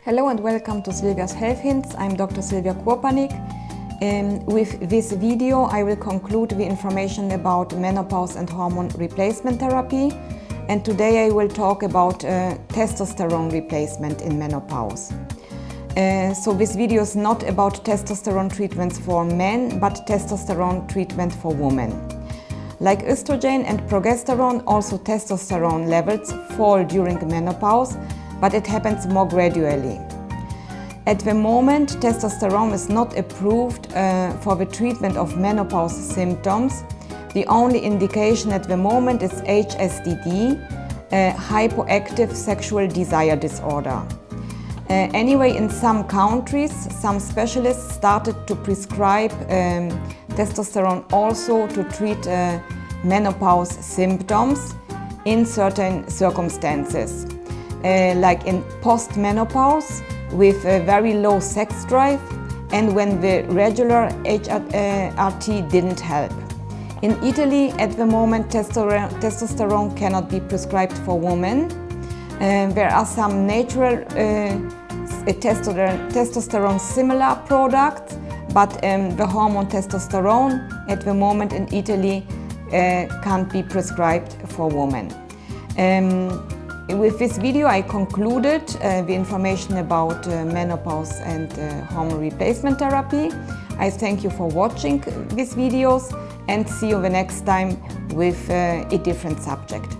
Hello and welcome to Silvia's Health Hints. I'm Dr. Silvia Kurpanik. With this video I will conclude the information about menopause and hormone replacement therapy, and today I will talk about testosterone replacement in menopause. So this video is not about testosterone treatments for men, but testosterone treatment for women. Like estrogen and progesterone, also testosterone levels fall during menopause, but it happens more gradually. At the moment, testosterone is not approved for the treatment of menopause symptoms. The only indication at the moment is HSDD, hypoactive sexual desire disorder. Anyway, in some countries, some specialists started to prescribe testosterone also to treat menopause symptoms in certain circumstances. Like in post-menopause with a very low sex drive and when the regular HRT didn't help. In Italy, at the moment, testosterone cannot be prescribed for women. There are some natural testosterone similar products, but the hormone testosterone at the moment in Italy can't be prescribed for women. With this video I concluded the information about menopause and hormone replacement therapy. I thank you for watching these videos and see you the next time with a different subject.